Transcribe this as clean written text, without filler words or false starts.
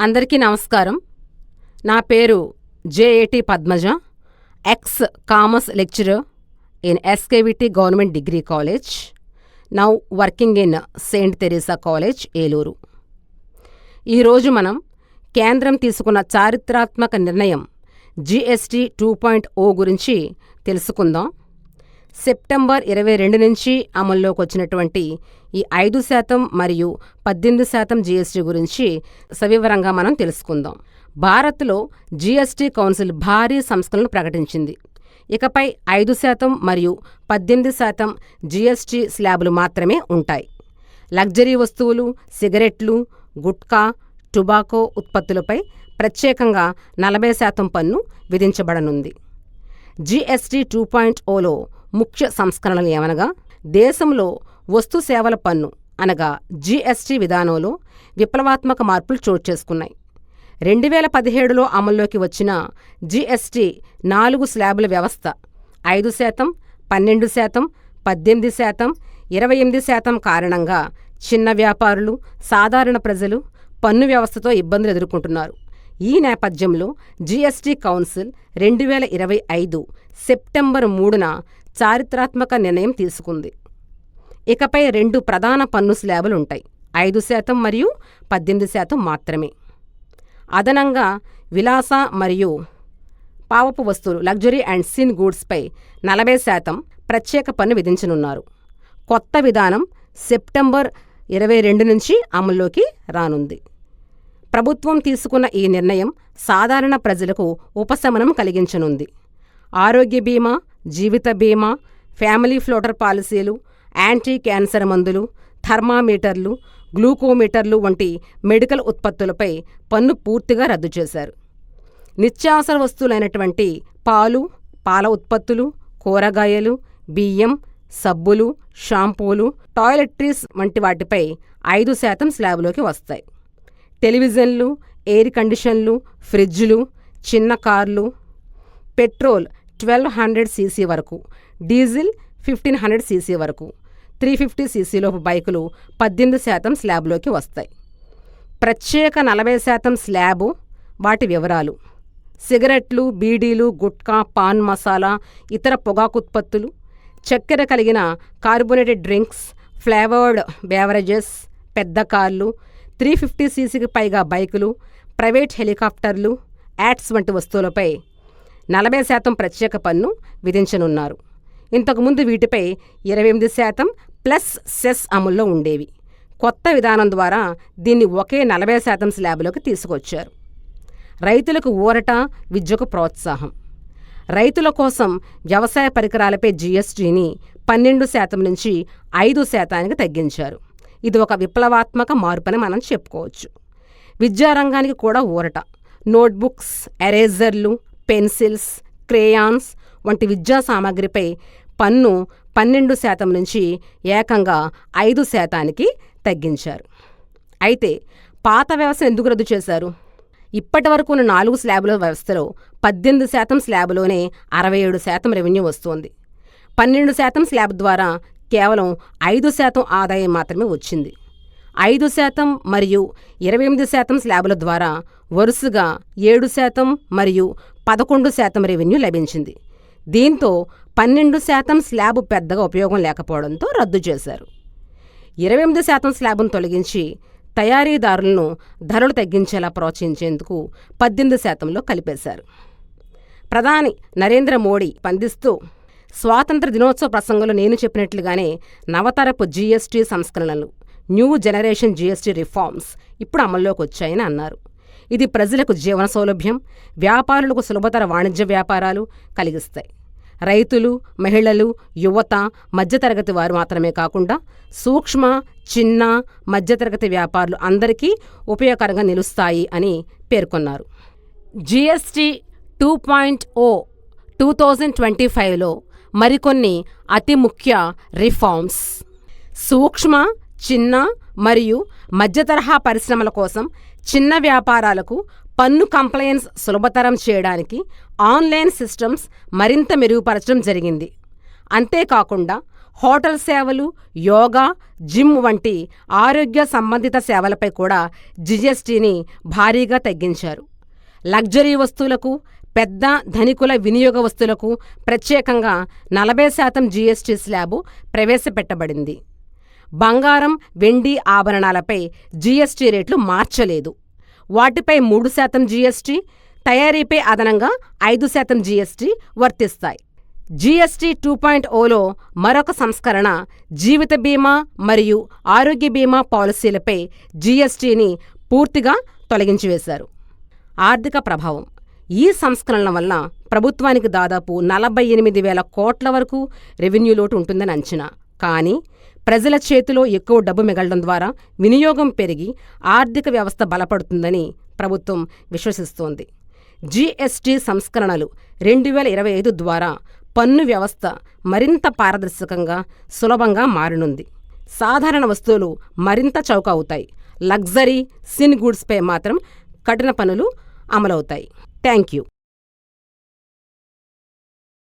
అందరికీ నమస్కారం. నా పేరు JAT Padmaja, ex commerce lecturer in SKVT government degree college, now working in Saint Teresa college, Eluru. ఈరోజు మనం కేంద్రం తీసుకున్న చారిత్రాత్మక నిర్ణయం జీఎస్టీ 2.0 గురించి తెలుసుకుందాం. సెప్టెంబర్ 22 నుంచి అమల్లోకి వచ్చినటువంటి ఈ 5% మరియు 18% జీఎస్టీ గురించి సవివరంగా మనం తెలుసుకుందాం. భారత్లో జీఎస్టీ కౌన్సిల్ భారీ సంస్కరణలు ప్రకటించింది. ఇకపై 5% మరియు 18% జీఎస్టీ స్లాబులు మాత్రమే ఉంటాయి. లగ్జరీ వస్తువులు, సిగరెట్లు, గుట్కా, టొబాకో ఉత్పత్తులపై ప్రత్యేకంగా 40% పన్ను విధించబడనుంది. జీఎస్టీ 2.0లో ముఖ్య సంస్కరణలు ఏమనగా, దేశంలో వస్తు సేవల పన్ను అనగా జీఎస్టీ విధానంలో విప్లవాత్మక మార్పులు చోటు చేసుకున్నాయి. 2017లో అమల్లోకి వచ్చిన జీఎస్టీ 4 స్లాబుల వ్యవస్థ 5%, 12%, 18%, 28% కారణంగా చిన్న వ్యాపారులు, సాధారణ ప్రజలు పన్ను వ్యవస్థతో ఇబ్బందులు ఎదుర్కొంటున్నారు. ఈ నేపథ్యంలో జీఎస్టీ కౌన్సిల్ 2025 సెప్టెంబర్ 3న చారిత్రాత్మక నిర్ణయం తీసుకుంది. ఇకపై 2 ప్రధాన పన్ను స్లాబులుంటాయి, 5% మరియు 18% మాత్రమే. అదనంగా విలాస మరియు పావపు వస్తువులు, లగ్జరీ అండ్ సిన్ గూడ్స్పై 40% ప్రత్యేక పన్ను విధించనున్నారు. కొత్త విధానం సెప్టెంబర్ 22 నుంచి అమల్లోకి రానుంది. ప్రభుత్వం తీసుకున్న ఈ నిర్ణయం సాధారణ ప్రజలకు ఉపశమనం కలిగించనుంది. ఆరోగ్య బీమా, జీవిత బీమా, ఫ్యామిలీ ఫ్లోటర్ పాలసీలు, యాంటీ క్యాన్సర్ మందులు, థర్మామీటర్లు, గ్లూకోమీటర్లు వంటి మెడికల్ ఉత్పత్తులపై పన్ను పూర్తిగా రద్దు చేశారు. నిత్యావసర వస్తువులైనటువంటి పాలు, పాల ఉత్పత్తులు, కూరగాయలు, బియ్యం, సబ్బులు, షాంపూలు, టాయిలెట్రీస్ వంటి వాటిపై 5% స్లాబులోకి వస్తాయి. టెలివిజన్లు, ఎయిర్ కండిషన్లు, ఫ్రిడ్జ్లు, చిన్న కార్లు, పెట్రోల్ 1200 cc వరకు, డీజిల్ 1500 cc వరకు, 350 cc లోపు బైకులు 18% స్లాబ్లోకి వస్తాయి. ప్రత్యేక 40% స్లాబు, వాటి వివరాలు: సిగరెట్లు, బీడీలు, గుట్కా, పాన్ మసాలా, ఇతర పొగాకుత్పత్తులు, చక్కెర కలిగిన కార్బోనేటెడ్ డ్రింక్స్, ఫ్లేవర్డ్ బేవరేజెస్, పెద్ద కార్లు, 350 cc పైగా బైకులు, ప్రైవేట్ హెలికాప్టర్లు, యాట్స్ వంటి వస్తువులపై 40% ప్రత్యేక పన్ను విధించనున్నారు. ఇంతకుముందు వీటిపై 28% ప్లస్ సెస్ అమల్లో ఉండేవి. కొత్త విధానం ద్వారా దీన్ని ఒకే 40% స్లాబులోకి తీసుకొచ్చారు. రైతులకు ఊరట, విద్యకు ప్రోత్సాహం. రైతుల కోసం వ్యవసాయ పరికరాలపై జీఎస్టీని 12% నుంచి 5% తగ్గించారు. ఇది ఒక విప్లవాత్మక మార్పుని మనం చెప్పుకోవచ్చు. విద్యారంగానికి కూడా ఊరట. నోట్బుక్స్, ఎరేజర్లు, పెన్సిల్స్, క్రేయాన్స్ వంటి విద్యా సామాగ్రిపై పన్ను 12% నుంచి ఏకంగా 5% తగ్గించారు. అయితే పాత వ్యవస్థను ఎందుకు రద్దు చేశారు? ఇప్పటి వరకు ఉన్న 4 స్లాబుల వ్యవస్థలో 18% స్లాబులోనే 67% రెవెన్యూ వస్తోంది. 12% స్లాబ్ ద్వారా కేవలం 5% ఆదాయం మాత్రమే వచ్చింది. 5% మరియు 28% స్లాబుల ద్వారా వరుసగా 7% మరియు 11% రెవెన్యూ లభించింది. దీంతో 12% స్లాబు పెద్దగా ఉపయోగం లేకపోవడంతో రద్దు చేశారు. 28% స్లాబును తొలగించి తయారీదారులను ధరలు తగ్గించేలా ప్రోత్సహించేందుకు 18%లో కలిపేశారు. ప్రధాని నరేంద్ర మోడీ స్పందిస్తూ, స్వాతంత్ర దినోత్సవ ప్రసంగంలో నేను చెప్పినట్లుగానే నవతరపు జీఎస్టీ సంస్కరణలు, న్యూ జనరేషన్ జీఎస్టీ రిఫార్మ్స్ ఇప్పుడు అమల్లోకి వచ్చాయని అన్నారు. ఇది ప్రజలకు జీవన సౌలభ్యం, వ్యాపారులకు సులభతర వాణిజ్య వ్యాపారాలు కలిగిస్తాయి. రైతులు, మహిళలు, యువత, మధ్యతరగతి వారు మాత్రమే కాకుండా సూక్ష్మ, చిన్న, మధ్యతరగతి వ్యాపారులు అందరికీ ఉపయోగకరంగా నిలుస్తాయి అని పేర్కొన్నారు. జీఎస్టీ 2.0 2025లో మరికొన్ని అతి ముఖ్య రిఫార్మ్స్: సూక్ష్మ, చిన్న మరియు మధ్యతరహా పరిశ్రమల కోసం చిన్న వ్యాపారాలకు పన్ను కంప్లయన్స్ సులభతరం చేయడానికి ఆన్లైన్ సిస్టమ్స్ మరింత మెరుగుపరచడం జరిగింది. అంతేకాకుండా హోటల్ సేవలు, యోగా, జిమ్ వంటి ఆరోగ్య సంబంధిత సేవలపై కూడా జీఎస్టీని భారీగా తగ్గించారు. లగ్జరీ వస్తువులకు, పెద్ద ధనికుల వినియోగ వస్తువులకు ప్రత్యేకంగా 40% జీఎస్టీ స్లాబు ప్రవేశపెట్టబడింది. బంగారం, వెండి ఆభరణాలపై జీఎస్టీ రేట్లు మార్చలేదు. వాటిపై 3% జీఎస్టీ, తయారీపై అదనంగా 5% జీఎస్టీ వర్తిస్తాయి. జీఎస్టీ 2.0లో మరొక సంస్కరణ జీవిత బీమా మరియు ఆరోగ్య బీమా పాలసీలపై జీఎస్టీని పూర్తిగా తొలగించివేశారు. ఆర్థిక ప్రభావం. ఈ సంస్కరణల వల్ల ప్రభుత్వానికి దాదాపు 48,000 కోట్ల వరకు రెవెన్యూ లోటు ఉంటుందని అంచనా. కానీ ప్రజల చేతిలో ఎక్కువ డబ్బు మిగలడం ద్వారా వినియోగం పెరిగి ఆర్థిక వ్యవస్థ బలపడుతుందని ప్రభుత్వం విశ్వసిస్తోంది. జీఎస్టీ సంస్కరణలు 2025 ద్వారా పన్ను వ్యవస్థ మరింత పారదర్శకంగా, సులభంగా మారనుంది. సాధారణ వస్తువులు మరింత చౌక అవుతాయి. లగ్జరీ, సిన్ గూడ్స్పై మాత్రం కఠిన పన్నులు అమలవుతాయి. Thank you.